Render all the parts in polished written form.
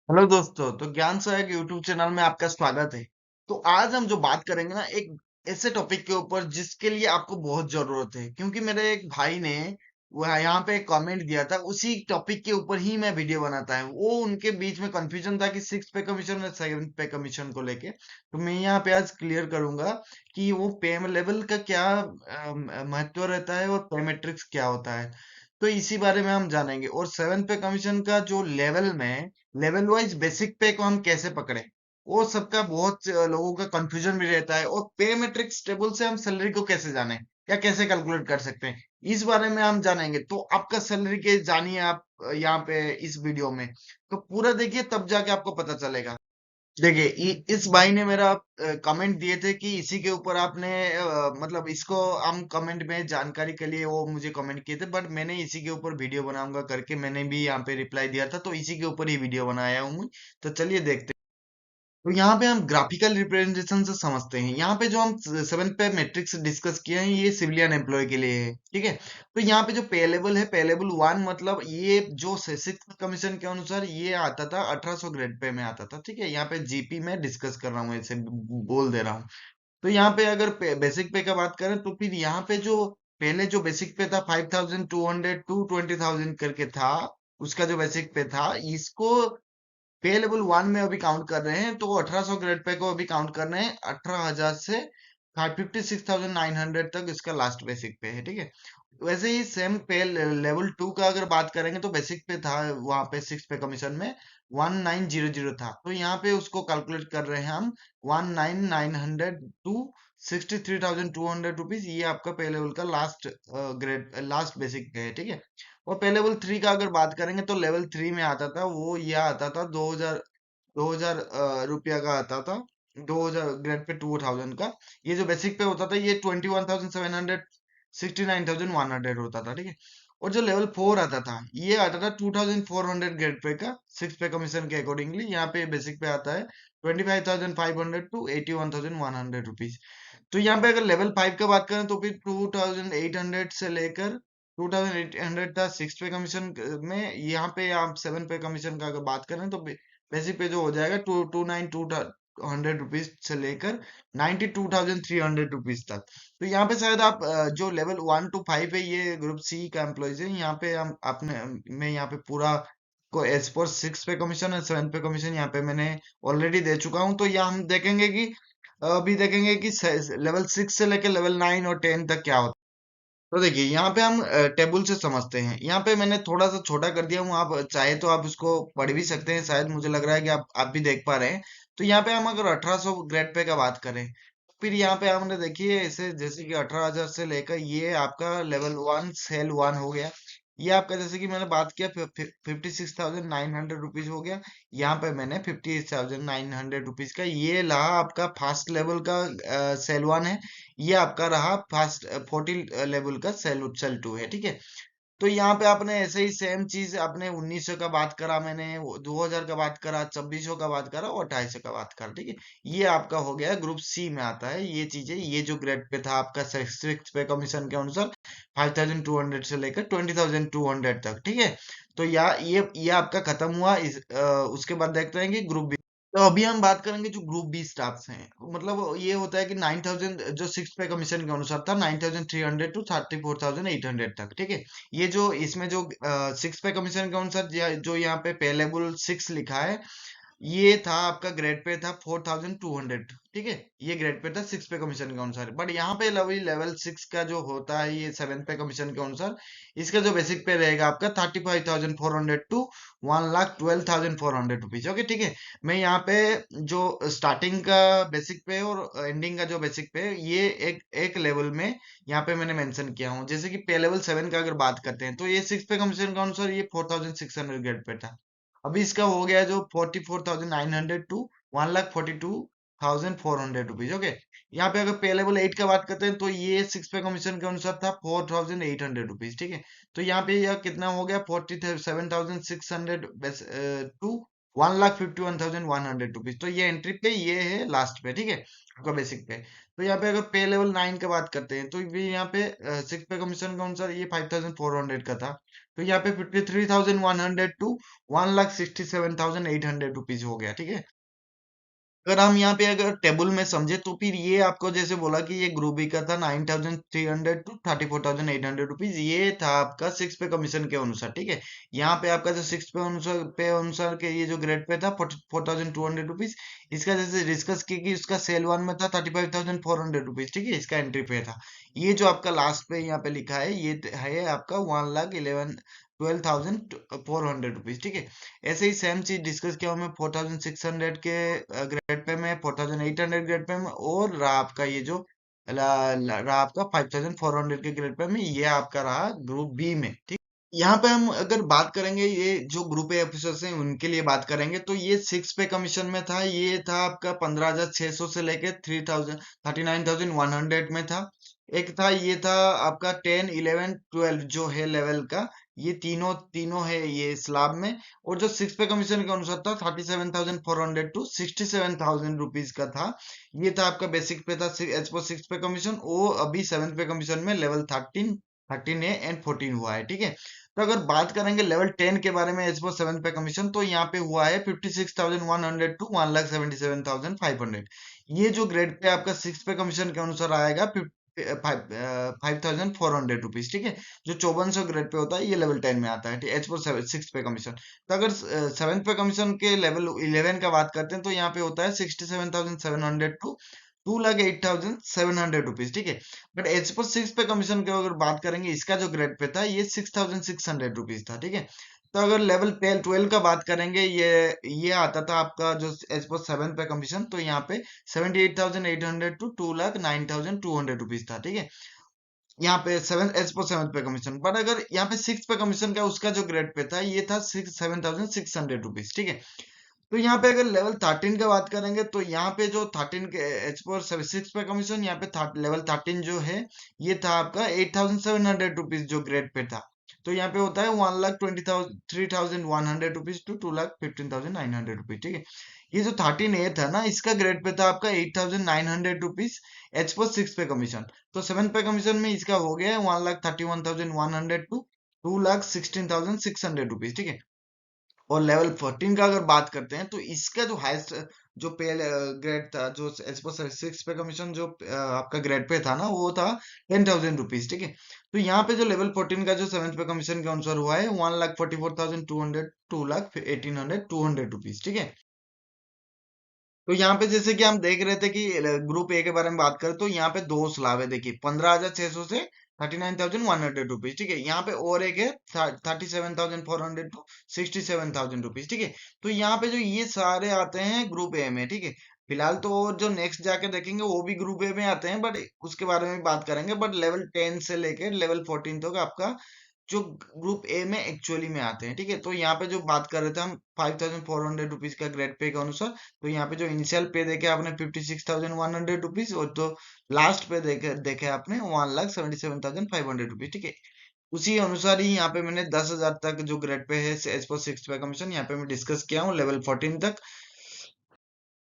Hello दोस्तों, तो ज्ञान सहायक यूट्यूब चैनल में आपका स्वागत है। तो आज हम जो बात करेंगे ना, एक ऐसे टॉपिक के ऊपर जिसके लिए आपको बहुत जरूरत है, क्योंकि मेरे एक भाई ने वो यहाँ पे एक कमेंट दिया था। उसी टॉपिक के ऊपर ही मैं वीडियो बनाता है। वो उनके बीच में कंफ्यूजन था कि सिक्स पे कमीशन और सेवन पे कमीशन को लेके। तो मैं यहाँ पे आज क्लियर करूंगा कि वो पे लेवल का क्या महत्व रहता है और पे मैट्रिक्स क्या होता है। तो इसी बारे में हम जानेंगे। और सेवन पे कमीशन का जो लेवल में लेवल वाइज बेसिक पे को हम कैसे पकड़े, वो सबका बहुत लोगों का कंफ्यूजन भी रहता है। और पे मैट्रिक्स टेबल से हम सैलरी को कैसे जाने या कैसे कैलकुलेट कर सकते हैं, इस बारे में हम जानेंगे। तो आपका सैलरी के जानिए आप यहाँ पे इस वीडियो में। तो पूरा देखिए, तब जाके आपको पता चलेगा। देखिए, इस भाई ने मेरा कमेंट दिए थे कि इसी के ऊपर आपने मतलब इसको हम कमेंट में जानकारी के लिए वो मुझे कमेंट किए थे, बट मैंने इसी के ऊपर वीडियो बनाऊंगा करके मैंने भी यहाँ पे रिप्लाई दिया था, तो इसी के ऊपर ही वीडियो बनाया हूँ। तो चलिए देखते हैं। तो यहाँ पे हम ग्राफिकल रिप्रेजेंटेशन से समझते हैं। यहाँ पे जो हम सेवन पे मैट्रिक्स डिस्कस किए हैं, ये सिविलियन एम्प्लॉय के लिए है, ठीक है। तो यहाँ पे जो पे लेवल है, पे लेवल वन, मतलब ये जो सिक्स कमीशन के अनुसार ये आता था 1800 ग्रेड पे में आता था, ठीक है। यहाँ पे जीपी में डिस्कस कर रहा हूँ, ऐसे बोल दे रहा हूँ। तो यहाँ पे अगर बेसिक पे का बात करें, तो फिर यहाँ पे जो पहले जो बेसिक पे था 5200 टू 20,000 करके था, उसका जो बेसिक पे था, इसको पे लेवल वन में अभी काउंट कर रहे हैं। तो 1800 ग्रेड पे को अभी काउंट कर रहे हैं 18,000 से 56,900 तक इसका लास्ट बेसिक पे है, ठीक है। वैसे ही सेम पे लेवल टू का अगर बात करेंगे, तो बेसिक पे था वहां पे सिक्स पे कमीशन में 1900 था। तो यहाँ पे उसको कैलकुलेट कर रहे हैं हम 19,900 टू 63,200 रुपीज। ये आपका पे लेवल का लास्ट ग्रेड लास्ट बेसिक पे है, ठीक है। और पे लेवल थ्री का अगर बात करेंगे, तो लेवल थ्री में आता था, वो यह आता था 2000 रुपया का आता था। 2000 ग्रेड पे 2000 का। ये जो बेसिक पे होता था, ये 21,700 69,100 होता था, ठीक है। और जो लेवल फोर आता था, ये आता था 2,400 ग्रेड पे का, सिक्स पे कमीशन के अकॉर्डिंगली। यहाँ पे बेसिक पे आता है 25,500 टू 81,100 रुपीज। तो यहाँ पे अगर लेवल फाइव का बात करें, तो फिर 2,800 से लेकर 2,800 था सिक्स पे कमीशन में। यहाँ पे आप सेवन पे कमीशन का अगर बात करें, तो बेसिक पे जो हो जाएगा 2,9,200 रुपीज से लेकर 92,300 रुपीज तक। तो यहाँ पे शायद आप जो लेवल वन टू फाइव है, ये ग्रुप सी का एम्प्लॉइज है। यहाँ पे हम अपने मैं यहाँ पे पूरा को एज पर सिक्स पे कमीशन और सेवन पे कमीशन यहाँ पे मैंने ऑलरेडी दे चुका हूँ। तो यहाँ हम देखेंगे कि अभी देखेंगे कि लेवल सिक्स से लेकर लेवल नाइन और टेन तक क्या होता है। तो देखिए, यहाँ पे हम टेबल से समझते हैं। यहाँ पे मैंने थोड़ा सा छोटा कर दिया हूँ, आप चाहे तो आप इसको पढ़ भी सकते हैं। शायद मुझे लग रहा है कि आप भी देख पा रहे हैं। तो यहाँ पे हम अगर 1800 ग्रेड पे का बात करें, तो फिर यहाँ पे हमने देखिए ऐसे जैसे कि 18,000 से लेकर ये आपका लेवल वन सेल वन हो गया। ये आपका जैसे कि मैंने बात किया 56,900 रुपीज हो गया। यहाँ पे मैंने 58,900 रुपीज का ये रहा आपका फास्ट लेवल का सेल वन है। ये आपका रहा फास्ट 40 लेवल का सेल सेल टू है, ठीक है। तो यहाँ पे आपने ऐसे ही सेम चीज आपने 1900 का बात करा, मैंने 2000 का बात करा, 2400 का बात करा और 2800 का बात करा, ठीक है। ये आपका हो गया ग्रुप सी में आता है ये चीजें। ये जो ग्रेड पे था आपका सिक्स पे कमीशन के अनुसार 5,200 से लेकर 20,200 तक, ठीक है। तो ये आपका खत्म हुआ। उसके बाद देखते हैं कि ग्रुप बी। तो अभी हम बात करेंगे जो ग्रुप बी स्टाफ्स हैं। मतलब ये होता है कि 9,000 जो सिक्स पे कमीशन के अनुसार था, 9,300 टू 34,800 तक, ठीक है। ये जो इसमें जो सिक्स पे कमीशन के अनुसार जो यहाँ पे पे लेवल सिक्स लिखा है, ये था आपका ग्रेड पे था 4,200, ठीक है। ये ग्रेड पे था सिक्स पे कमीशन के अनुसार। बट यहाँ पे लेवल लेवल सिक्स का जो होता है, ये सेवन पे कमीशन के अनुसार, इसका जो बेसिक पे रहेगा आपका 35,400 टू 1,12,400 रुपीज, ओके, ठीक है। मैं यहाँ पे जो स्टार्टिंग का बेसिक पे और एंडिंग का जो बेसिक पे, ये एक एक लेवल में यहाँ पे मैंने मेंशन किया हूँ। जैसे कि पे लेवल सेवन का अगर बात करते हैं, तो ये सिक्स पे कमीशन के अनुसार ये 4,600 ग्रेड पे था। अभी इसका हो गया जो 44,900 टू 1,42,400 रुपीज, ओके। यहाँ पे अगर पे लेवल एट का बात करते हैं, तो ये सिक्स पे कमीशन के अनुसार था 4,800 रुपीज, ठीक है। तो यहाँ पे यह कितना हो गया 47,600 टू 1,51,100 रुपीज। तो ये एंट्री पे ये है लास्ट पे, ठीक है, आपका बेसिक पे। तो यहाँ पे अगर पे लेवल नाइन का बात करते हैं, तो भी यहाँ पे सिक्स पे कमीशन के अनुसार ये 5,400 का था। तो यहाँ पे 53,100 टू 1,67,800 रुपीज हो गया, ठीक है। अगर हम यहाँ पे अगर टेबल में समझे तो फिर ये आपको जैसे बोला कि ये ग्रुप बी का था 9,300 टू 34,800 रुपीज, ये था आपका सिक्स पे कमीशन के अनुसार, ठीक है। यहाँ पे आपका जो सिक्स पे अनुसार के ये जो ग्रेड पे था 4,200 रुपीज, इसका जैसे डिस्कस की कि उसका सेल वन में था 35,400 रुपीज, ठीक है, इसका एंट्री पे था। ये जो आपका लास्ट पे यहाँ पे लिखा है ये है आपका 1,12,400 रुपीज, ठीक है। ऐसे ही सेम चीज डिस्कस किया मैं 4,600 के ग्रेड पे में, 4,800 ग्रेड पे में, और रहा आपका ये जो रहा आपका 5,400 के ग्रेड पे में, ये आपका रहा ग्रुप बी में, ठीक। यहाँ पे हम अगर बात करेंगे ये जो ग्रुप ए ऑफिसर्स हैं उनके लिए बात करेंगे तो ये सिक्स पे कमीशन में था, ये था आपका 15,600 से लेके 39,100 में था। एक था ये था आपका 10, 11, 12 जो है लेवल का, ये तीनों तीनों है ये स्लैब में। और जो सिक्स पे कमीशन के अनुसार था 37,400 टू 67,000 रुपीज का था। ये था आपका बेसिक पे था एज पर सिक्स पे कमीशन, वो अभी सेवन्थ पे कमीशन में लेवल 13 ए एंड 14 हुआ है, ठीक है। तो अगर बात करेंगे लेवल 10 के बारे में एज पर सेवन पे कमीशन, तो यहाँ पे हुआ है 56,100 टू 1,77,500। ये जो ग्रेड पे आपका सिक्स पे कमीशन के अनुसार आएगा 5,400 रुपीज, ठीक है। जो 5400 ग्रेड पे होता है ये लेवल 10 में आता है एज पर सिक्स पे कमीशन। तो अगर सेवन पे कमीशन के लेवल 11 का बात करते हैं तो यहाँ पे होता है 67,700 टू 2,08,700 रुपीज, ठीक है। बट एज पर सिक्स पे कमीशन की अगर बात करेंगे, इसका जो ग्रेड पे था ये 6,600 रुपीज था, ठीक है। तो अगर लेवल 12 का बात करेंगे, ये आता था आपका जो एज पर सेवन पे कमीशन, तो यहाँ पे 78,800 टू 2,09,200 रुपीज था, ठीक है। यहाँ पे सेवन एज पर सेवन पे कमीशन। बट अगर यहाँ पे सिक्स पे कमीशन का उसका जो ग्रेड पे था ये था 7,600 रुपीज, ठीक है। तो यहाँ पे अगर लेवल 13 का बात करेंगे तो यहाँ पे जो 13 के एच पर सिक्स पे कमीशन, यहाँ पे लेवल 13 जो है ये था आपका 8,700 रुपीज जो ग्रेड पे था। तो यहाँ पे होता है 1,23,100 रुपीज टू 2,15,900 रुपीज, ठीक है। ये जो 13 ए था ना, इसका ग्रेड पे था आपका 8,900 रुपीज एच पर सिक्स पे कमीशन। तो सेवन पे कमीशन में इसका हो गया 1,31,100 टू 2,16,600 रुपीज, ठीक है। और लेवल 14 का अगर बात करते हैं तो इसका जो हाईएस्ट जो पे ग्रेड था, जो एज पर सिक्स पे कमीशन जो आपका ग्रेड पे था ना, वो था 10,000 रुपीज, ठीक है। तो यहाँ पे जो लेवल 14 का जो सेवन्थ पे कमीशन के अनुसार हुआ है 1,44,200 2,18,200 रुपीज, ठीक है। तो यहाँ पे जैसे कि हम देख रहे थे कि ग्रुप ए के बारे में बात करें तो यहाँ पे दो स्लैब है, देखिए 15,600 से 39,100 रुपीज, ठीक है। यहाँ पे और एक है 37,400 टू 67,000 रुपीज, ठीक है। तो यहाँ पे जो ये सारे आते हैं ग्रुप ए में, ठीक है। फिलहाल तो और जो नेक्स्ट जाके देखेंगे वो भी ग्रुप ए में आते हैं, बट उसके बारे में भी बात करेंगे। बट लेवल 10 से लेके लेवल 14 तक आपका जो ग्रुप ए में एक्चुअली में आते हैं, ठीक है। तो यहाँ पे जो बात कर रहे थे हम 5,400 रुपीज का ग्रेड पे के अनुसार, तो यहाँ पे जो इनिशियल पे देखे आपने 56,100 रुपीज, और जो लास्ट पे देखे देखे आपने 1,77,500 रुपीज, ठीक है। उसी अनुसार ही यहाँ पे मैंने 10,000 तक जो ग्रेड पे है एज पर सिक्स पे कमीशन, यहाँ पे मैं डिस्कस किया हूँ लेवल 14 तक।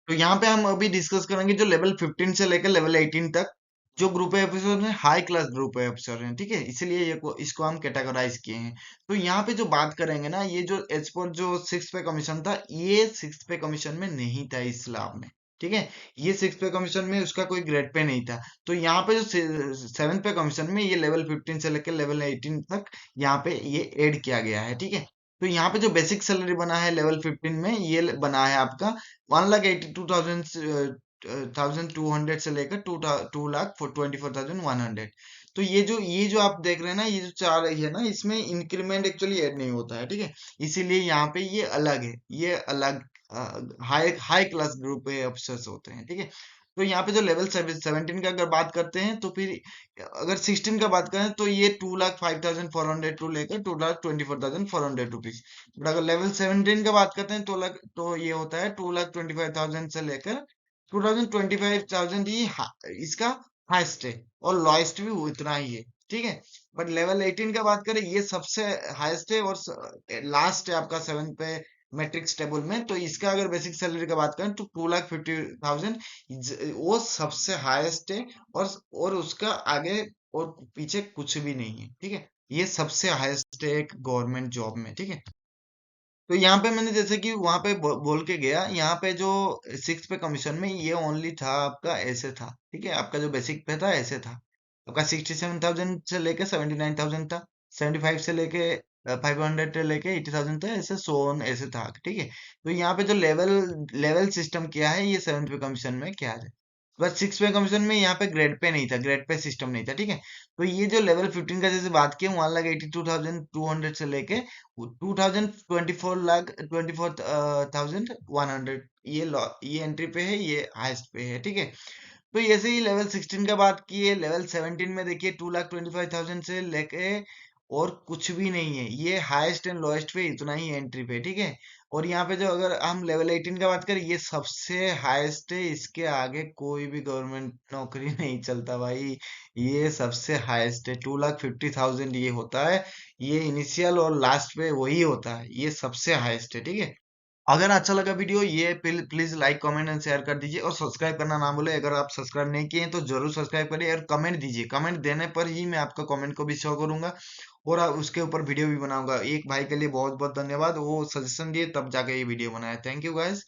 तो यहाँ पे हम अभी डिस्कस करेंगे जो लेवल 15 से लेकर लेवल 18 तक जो ग्रुप ऑफिसर हैं, हाई क्लास ग्रुप ऑफिसर हैं, ठीक है। इसीलिए इसको हम कैटेगराइज किए हैं। तो यहाँ पे जो बात करेंगे ना, ये जो एज पर जो सिक्स पे कमीशन था, ये सिक्स पे कमीशन में नहीं था इस स्लैब में, ठीक है। ये सिक्स पे कमीशन में उसका कोई ग्रेड पे नहीं था। तो यहाँ पे जो सेवन पे कमीशन में ये लेवल 15 से लेकर लेवल 18 तक यहाँ पे ये ऐड किया गया है, ठीक है। तो यहाँ पे जो बेसिक सैलरी बना है लेवल 15 में, ये बना है आपका 1,82,200 से लेकर 2,24,100। तो ये जो आप देख रहे हैं ना, ये जो चार है ना, इसमें इंक्रीमेंट एक्चुअली ऐड नहीं होता है, ठीक है। इसीलिए यहाँ पे ये अलग है, ये अलग high high class group officers होते हैं, ठीक है। तो यहाँ पे जो लेवल 17 का अगर बात करते हैं तो फिर अगर 16 का बात करें तो ये 2,05,400 टू लेकर 2,24,400 रुपीज। बट अगर लेवल 17 का बात करते हैं तो ये होता है 2,25,000 से लेकर 2,25,000 ही इसका हाईएस्ट है, और लोएस्ट भी उतना ही है, ठीक है। बट लेवल 18 का बात करें, ये सबसे हाईएस्ट है और लास्ट है आपका सेवन पे मैट्रिक्स टेबल में। तो इसका अगर बेसिक सैलरी का बात करें तो 2,50,000 वो सबसे हाईएस्ट है, और उसका आगे और पीछे कुछ भी नहीं है, ठीक है। ये सबसे हाईएस्ट है एक गवर्नमेंट जॉब में, ठीक है। तो यहाँ पे मैंने जैसे कि वहां पे बोल के गया, यहाँ पे जो 6 पे कमीशन में ये ओनली था आपका, ऐसे था, ठीक है। आपका जो बेसिक पे था ऐसे था, आपका 67,000 से लेके 79,000 था, 75 से लेके 500 से लेके 80,000 था, ऐसे सोन ऐसे था, ठीक है। तो यहाँ पे जो लेवल लेवल सिस्टम किया है ये 7 पे कमीशन में क्या है, बस 6 पे कमीशन में यहाँ पे ग्रेड पे नहीं था, ग्रेड पे सिस्टम नहीं था, ठीक है। तो ये जो लेवल 15 का जैसे बात किया, 1,82,200 से लेके 2024 लाख 24,100, ये एंट्री पे है, ये हाईएस्ट पे है, ठीक है। तो ऐसे ही लेवल 16 का बात की है, लेवल 17 में देखिए 2,25,000 से लेके और कुछ भी नहीं है, ये हाईएस्ट एंड लोएस्ट पे इतना ही एंट्री पे, ठीक है। और यहाँ पे जो अगर हम लेवल 18 का बात करें, ये सबसे हाईएस्ट है, इसके आगे कोई भी गवर्नमेंट नौकरी नहीं चलता भाई, ये सबसे हाईएस्ट है, 2,50,000 ये होता है, ये इनिशियल और लास्ट पे वही होता है, ये सबसे हाईएस्ट है, ठीक है। अगर अच्छा लगा वीडियो, ये please like comment and share कर दीजिए, और सब्सक्राइब करना ना भूले। अगर आप सब्सक्राइब नहीं किए हैं तो जरूर सब्सक्राइब करिए और कमेंट दीजिए, कमेंट देने पर ही मैं आपका कमेंट को भी शो करूंगा और उसके ऊपर वीडियो भी बनाऊंगा। एक भाई के लिए बहुत बहुत धन्यवाद, वो सजेशन दिए तब जाके ये वीडियो बनाया। Thank you guys.